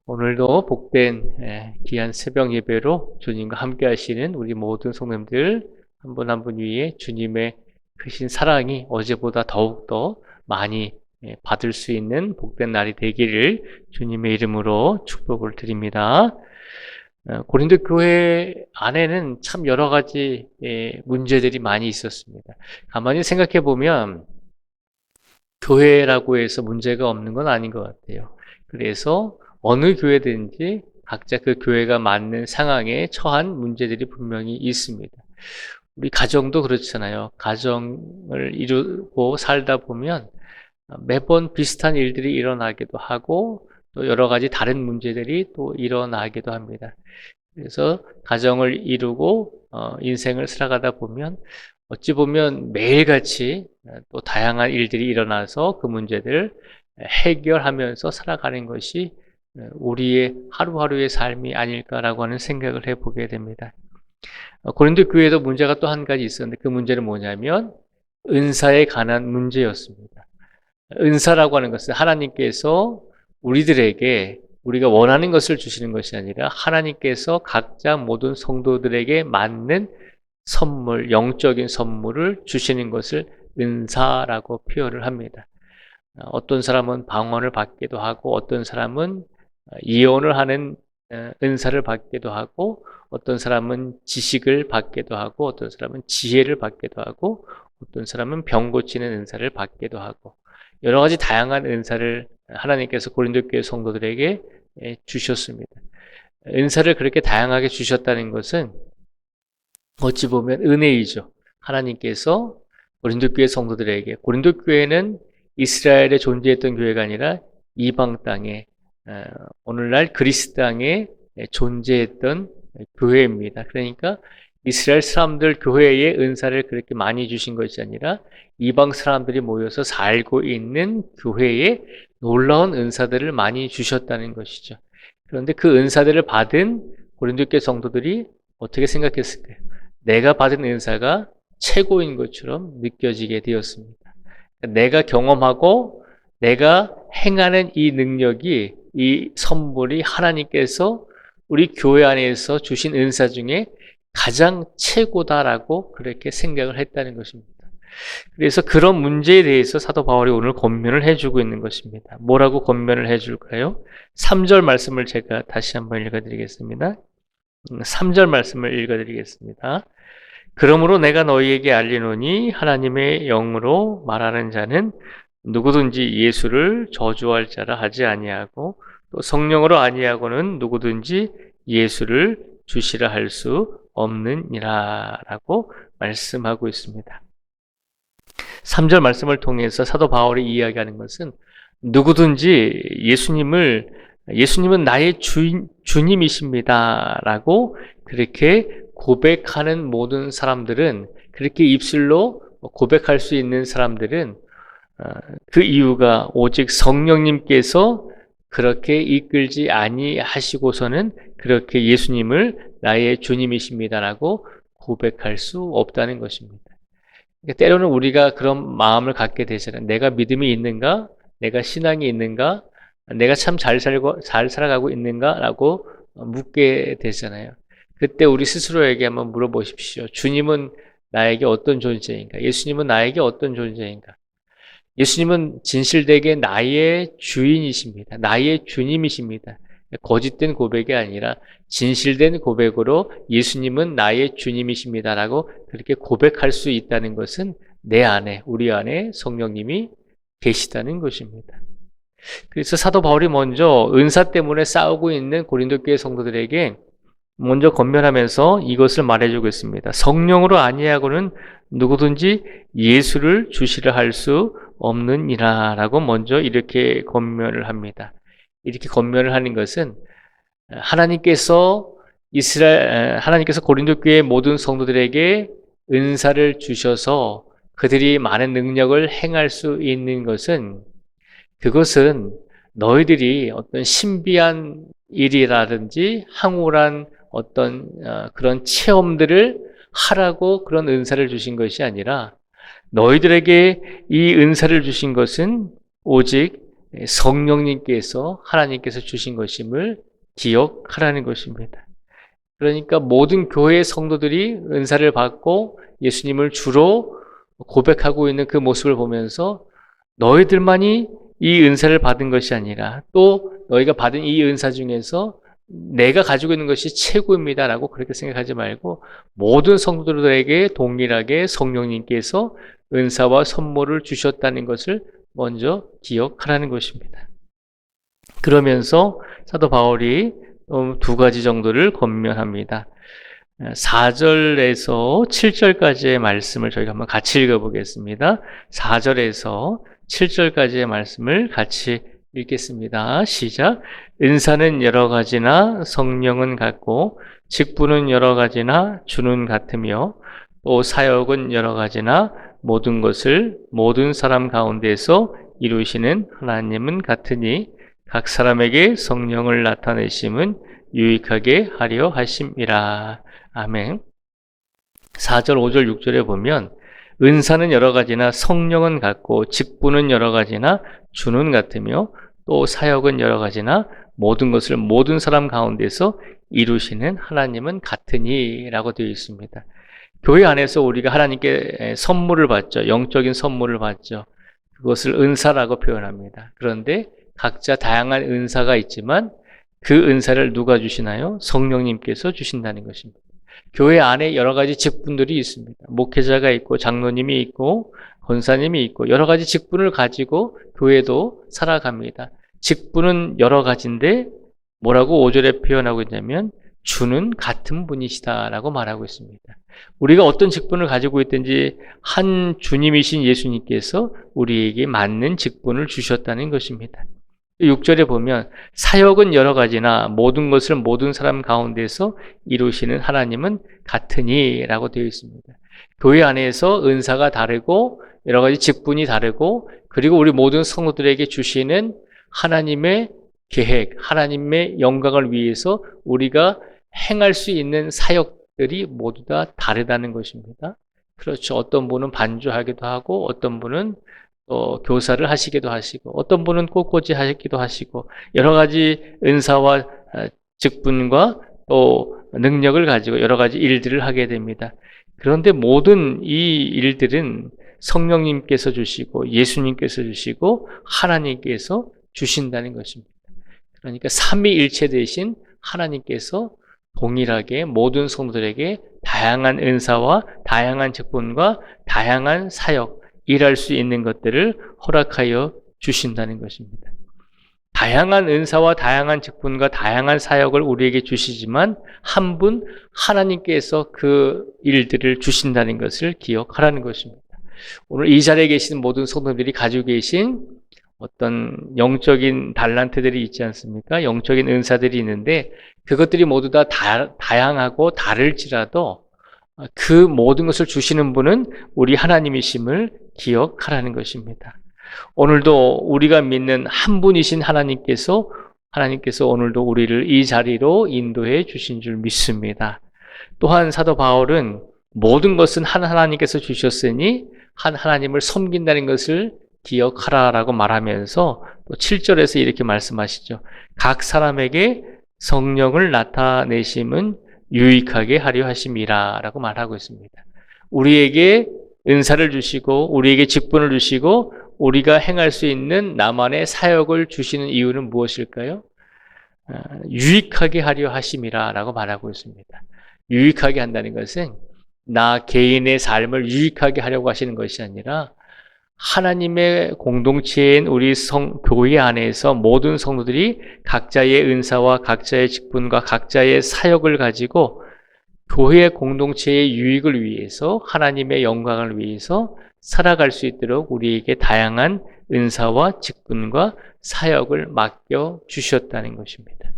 오늘도 복된 귀한 새벽 예배로 주님과 함께 하시는 우리 모든 성도님들 한 분 한 분 위에 주님의 크신 사랑이 어제보다 더욱더 많이 받을 수 있는 복된 날이 되기를 주님의 이름으로 축복을 드립니다. 고린도 교회 안에는 참 여러 가지 문제들이 많이 있었습니다. 가만히 생각해 보면 교회라고 해서 문제가 없는 건 아닌 것 같아요. 그래서 어느 교회든지 각자 그 교회가 맞는 상황에 처한 문제들이 분명히 있습니다. 우리 가정도 그렇잖아요. 가정을 이루고 살다 보면 매번 비슷한 일들이 일어나기도 하고 또 여러 가지 다른 문제들이 또 일어나기도 합니다. 그래서 가정을 이루고 인생을 살아가다 보면 어찌 보면 매일같이 또 다양한 일들이 일어나서 그 문제들을 해결하면서 살아가는 것이 우리의 하루하루의 삶이 아닐까라고 하는 생각을 해보게 됩니다. 고린도 교회에도 문제가 또 한 가지 있었는데 그 문제는 뭐냐면 은사에 관한 문제였습니다. 은사라고 하는 것은 하나님께서 우리들에게 우리가 원하는 것을 주시는 것이 아니라 하나님께서 각자 모든 성도들에게 맞는 선물, 영적인 선물을 주시는 것을 은사라고 표현을 합니다. 어떤 사람은 방언을 받기도 하고 어떤 사람은 예언을 하는 은사를 받기도 하고 어떤 사람은 지식을 받기도 하고 어떤 사람은 지혜를 받기도 하고 어떤 사람은 병 고치는 은사를 받기도 하고 여러 가지 다양한 은사를 하나님께서 고린도 교회 성도들에게 주셨습니다. 은사를 그렇게 다양하게 주셨다는 것은 어찌 보면 은혜이죠. 하나님께서 고린도 교회 성도들에게, 고린도 교회는 이스라엘에 존재했던 교회가 아니라 이방 땅에 오늘날 그리스 땅에 존재했던 교회입니다. 그러니까 이스라엘 사람들 교회에 은사를 그렇게 많이 주신 것이 아니라 이방 사람들이 모여서 살고 있는 교회에 놀라운 은사들을 많이 주셨다는 것이죠. 그런데 그 은사들을 받은 고린도 교회 성도들이 어떻게 생각했을까요? 내가 받은 은사가 최고인 것처럼 느껴지게 되었습니다. 내가 경험하고 내가 행하는 이 능력이, 이 선물이 하나님께서 우리 교회 안에서 주신 은사 중에 가장 최고다라고 그렇게 생각을 했다는 것입니다. 그래서 그런 문제에 대해서 사도 바울이 오늘 권면을 해주고 있는 것입니다. 뭐라고 권면을 해줄까요? 3절 말씀을 제가 다시 한번 읽어드리겠습니다. 3절 말씀을 읽어드리겠습니다. 그러므로 내가 너희에게 알리노니 하나님의 영으로 말하는 자는 누구든지 예수를 저주할 자라 하지 아니하고 또 성령으로 아니하고는 누구든지 예수를 주시라 할 수 없느니라 라고 말씀하고 있습니다. 3절 말씀을 통해서 사도 바울이 이야기하는 것은 누구든지 예수님은 나의 주님이십니다 라고 그렇게 고백하는 모든 사람들은, 그렇게 입술로 고백할 수 있는 사람들은 그 이유가 오직 성령님께서 그렇게 이끌지 아니하시고서는 그렇게 예수님을 나의 주님이십니다라고 고백할 수 없다는 것입니다. 그러니까 때로는 우리가 그런 마음을 갖게 되잖아요. 내가 믿음이 있는가? 내가 신앙이 있는가? 내가 참 잘 살아가고 있는가라고 묻게 되잖아요. 그때 우리 스스로에게 한번 물어보십시오. 주님은 나에게 어떤 존재인가? 예수님은 나에게 어떤 존재인가? 예수님은 진실되게 나의 주인이십니다. 나의 주님이십니다. 거짓된 고백이 아니라 진실된 고백으로 예수님은 나의 주님이십니다라고 그렇게 고백할 수 있다는 것은 내 안에, 우리 안에 성령님이 계시다는 것입니다. 그래서 사도 바울이 먼저 은사 때문에 싸우고 있는 고린도 교회 성도들에게 먼저 권면하면서 이것을 말해주고 있습니다. 성령으로 아니하고는 누구든지 예수를 주시라 할 수 없느니라 라고 먼저 이렇게 권면을 합니다. 이렇게 권면을 하는 것은 하나님께서 고린도 교회 모든 성도들에게 은사를 주셔서 그들이 많은 능력을 행할 수 있는 것은, 그것은 너희들이 어떤 신비한 일이라든지 황홀한 어떤 그런 체험들을 하라고 그런 은사를 주신 것이 아니라 너희들에게 이 은사를 주신 것은 오직 성령님께서 하나님께서 주신 것임을 기억하라는 것입니다. 그러니까 모든 교회의 성도들이 은사를 받고 예수님을 주로 고백하고 있는 그 모습을 보면서 너희들만이 이 은사를 받은 것이 아니라 또 너희가 받은 이 은사 중에서 내가 가지고 있는 것이 최고입니다 라고 그렇게 생각하지 말고 모든 성도들에게 동일하게 성령님께서 은사와 선물을 주셨다는 것을 먼저 기억하라는 것입니다. 그러면서 사도 바울이 두 가지 정도를 권면합니다. 4절에서 7절까지의 말씀을 저희가 한번 같이 읽어보겠습니다. 4절에서 7절까지의 말씀을 같이 읽겠습니다. 시작. 은사는 여러 가지나 성령은 같고 직분은 여러 가지나 주는 같으며 또 사역은 여러 가지나 모든 것을 모든 사람 가운데서 이루시는 하나님은 같으니 각 사람에게 성령을 나타내심은 유익하게 하려 하심이라. 아멘. 4절, 5절, 6절에 보면 은사는 여러 가지나 성령은 같고 직분은 여러 가지나 주는 같으며 또 사역은 여러 가지나 모든 것을 모든 사람 가운데서 이루시는 하나님은 같으니 라고 되어 있습니다. 교회 안에서 우리가 하나님께 선물을 받죠. 영적인 선물을 받죠. 그것을 은사라고 표현합니다. 그런데 각자 다양한 은사가 있지만 그 은사를 누가 주시나요? 성령님께서 주신다는 것입니다. 교회 안에 여러 가지 직분들이 있습니다. 목회자가 있고 장로님이 있고 권사님이 있고 여러 가지 직분을 가지고 교회도 살아갑니다. 직분은 여러 가지인데 뭐라고 5절에 표현하고 있냐면 주는 같은 분이시다라고 말하고 있습니다. 우리가 어떤 직분을 가지고 있든지 한 주님이신 예수님께서 우리에게 맞는 직분을 주셨다는 것입니다. 6절에 보면 사역은 여러 가지나 모든 것을 모든 사람 가운데서 이루시는 하나님은 같으니 라고 되어 있습니다. 교회 안에서 은사가 다르고 여러 가지 직분이 다르고 그리고 우리 모든 성도들에게 주시는 하나님의 계획, 하나님의 영광을 위해서 우리가 행할 수 있는 사역들이 모두 다 다르다는 것입니다. 그렇죠. 어떤 분은 반주하기도 하고 어떤 분은 또 교사를 하시기도 하시고 어떤 분은 꽃꽂이 하시기도 하시고 여러 가지 은사와 직분과 또 능력을 가지고 여러 가지 일들을 하게 됩니다. 그런데 모든 이 일들은 성령님께서 주시고 예수님께서 주시고 하나님께서 주신다는 것입니다. 그러니까 삼위일체 되신 하나님께서 동일하게 모든 성도들에게 다양한 은사와 다양한 직분과 다양한 사역, 일할 수 있는 것들을 허락하여 주신다는 것입니다. 다양한 은사와 다양한 직분과 다양한 사역을 우리에게 주시지만 한 분 하나님께서 그 일들을 주신다는 것을 기억하라는 것입니다. 오늘 이 자리에 계신 모든 성도들이 가지고 계신 어떤 영적인 달란트들이 있지 않습니까? 영적인 은사들이 있는데 그것들이 모두 다 다양하고 다를지라도 그 모든 것을 주시는 분은 우리 하나님이심을 기억하라는 것입니다. 오늘도 우리가 믿는 한 분이신 하나님께서 오늘도 우리를 이 자리로 인도해 주신 줄 믿습니다. 또한 사도 바울은 모든 것은 한 하나님께서 주셨으니 한 하나님을 섬긴다는 것을 기억하라라고 말하면서 또 7절에서 이렇게 말씀하시죠. 각 사람에게 성령을 나타내심은 유익하게 하려 하심이라 라고 말하고 있습니다. 우리에게 은사를 주시고 우리에게 직분을 주시고 우리가 행할 수 있는 나만의 사역을 주시는 이유는 무엇일까요? 유익하게 하려 하심이라 라고 말하고 있습니다. 유익하게 한다는 것은 나 개인의 삶을 유익하게 하려고 하시는 것이 아니라 하나님의 공동체인 우리 교회 안에서 모든 성도들이 각자의 은사와 각자의 직분과 각자의 사역을 가지고 교회 공동체의 유익을 위해서 하나님의 영광을 위해서 살아갈 수 있도록 우리에게 다양한 은사와 직분과 사역을 맡겨 주셨다는 것입니다.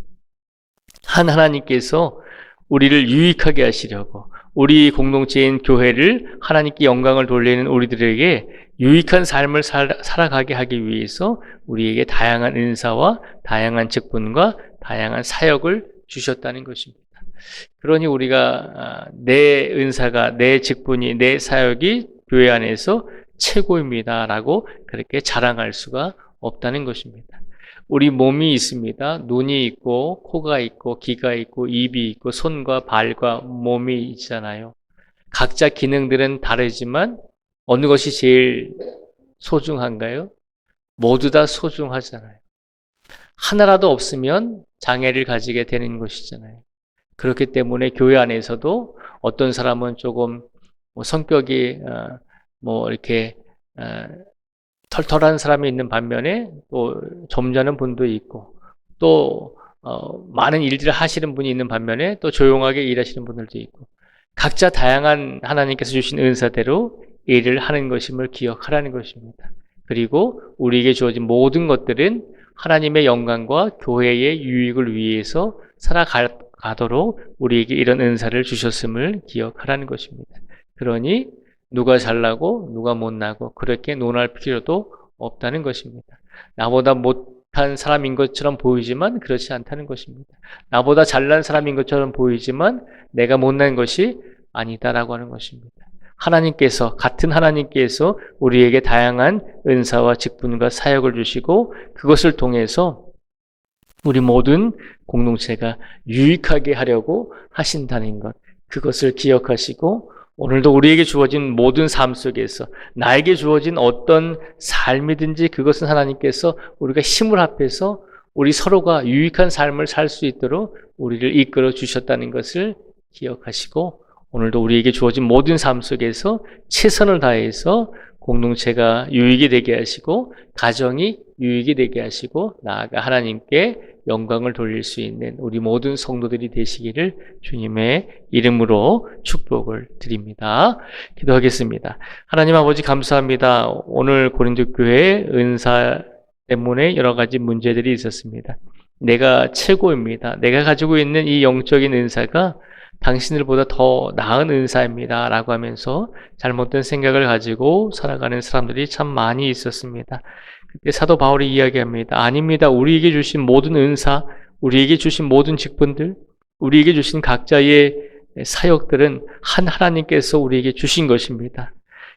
하나님께서 우리를 유익하게 하시려고 우리 공동체인 교회를 하나님께 영광을 돌리는 우리들에게 유익한 삶을 살아가게 하기 위해서 우리에게 다양한 은사와 다양한 직분과 다양한 사역을 주셨다는 것입니다. 그러니 우리가 내 은사가, 내 직분이, 내 사역이 교회 안에서 최고입니다라고 그렇게 자랑할 수가 없다는 것입니다. 우리 몸이 있습니다. 눈이 있고 코가 있고 귀가 있고 입이 있고 손과 발과 몸이 있잖아요. 각자 기능들은 다르지만 어느 것이 제일 소중한가요? 모두 다 소중하잖아요. 하나라도 없으면 장애를 가지게 되는 것이잖아요. 그렇기 때문에 교회 안에서도 어떤 사람은 조금 성격이 이렇게 털털한 사람이 있는 반면에 또 점잖은 분도 있고 또 많은 일들을 하시는 분이 있는 반면에 또 조용하게 일하시는 분들도 있고 각자 다양한 하나님께서 주신 은사대로 일을 하는 것임을 기억하라는 것입니다. 그리고 우리에게 주어진 모든 것들은 하나님의 영광과 교회의 유익을 위해서 살아가도록 우리에게 이런 은사를 주셨음을 기억하라는 것입니다. 그러니 누가 잘나고 누가 못나고 그렇게 논할 필요도 없다는 것입니다. 나보다 못한 사람인 것처럼 보이지만 그렇지 않다는 것입니다. 나보다 잘난 사람인 것처럼 보이지만 내가 못난 것이 아니다라고 하는 것입니다. 하나님께서, 같은 하나님께서 우리에게 다양한 은사와 직분과 사역을 주시고 그것을 통해서 우리 모든 공동체가 유익하게 하려고 하신다는 것, 그것을 기억하시고 오늘도 우리에게 주어진 모든 삶 속에서 나에게 주어진 어떤 삶이든지 그것은 하나님께서 우리가 힘을 합해서 우리 서로가 유익한 삶을 살 수 있도록 우리를 이끌어 주셨다는 것을 기억하시고 오늘도 우리에게 주어진 모든 삶 속에서 최선을 다해서 공동체가 유익이 되게 하시고 가정이 유익이 되게 하시고 나아가 하나님께 영광을 돌릴 수 있는 우리 모든 성도들이 되시기를 주님의 이름으로 축복을 드립니다. 기도하겠습니다. 하나님 아버지 감사합니다. 오늘 고린도 교회의 은사 때문에 여러 가지 문제들이 있었습니다. 내가 최고입니다. 내가 가지고 있는 이 영적인 은사가 당신들보다 더 나은 은사입니다. 라고 하면서 잘못된 생각을 가지고 살아가는 사람들이 참 많이 있었습니다. 그때 사도 바울이 이야기합니다. 아닙니다. 우리에게 주신 모든 은사, 우리에게 주신 모든 직분들, 우리에게 주신 각자의 사역들은 한 하나님께서 우리에게 주신 것입니다.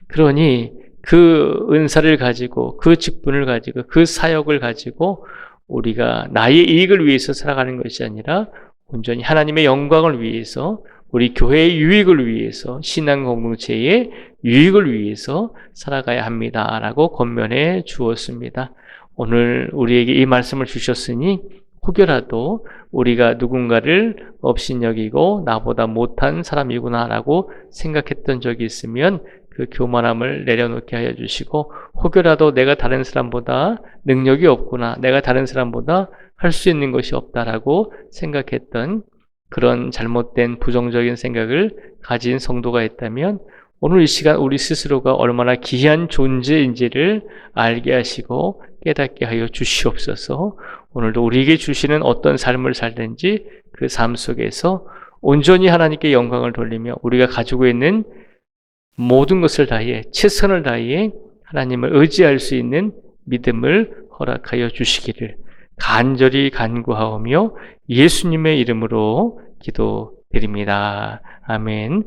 그러니 그 은사를 가지고 그 직분을 가지고 그 사역을 가지고 우리가 나의 이익을 위해서 살아가는 것이 아니라 온전히 하나님의 영광을 위해서 우리 교회의 유익을 위해서 신앙 공동체의 유익을 위해서 살아가야 합니다라고 권면해 주었습니다. 오늘 우리에게 이 말씀을 주셨으니 혹여라도 우리가 누군가를 업신여기고 나보다 못한 사람이구나라고 생각했던 적이 있으면 그 교만함을 내려놓게 하여 주시고 혹여라도 내가 다른 사람보다 능력이 없구나, 내가 다른 사람보다 할 수 있는 것이 없다라고 생각했던 그런 잘못된 부정적인 생각을 가진 성도가 있다면 오늘 이 시간 우리 스스로가 얼마나 귀한 존재인지를 알게 하시고 깨닫게 하여 주시옵소서. 오늘도 우리에게 주시는 어떤 삶을 살든지 그 삶 속에서 온전히 하나님께 영광을 돌리며 우리가 가지고 있는 모든 것을 다해 최선을 다해 하나님을 의지할 수 있는 믿음을 허락하여 주시기를 간절히 간구하오며 예수님의 이름으로 기도드립니다. 아멘.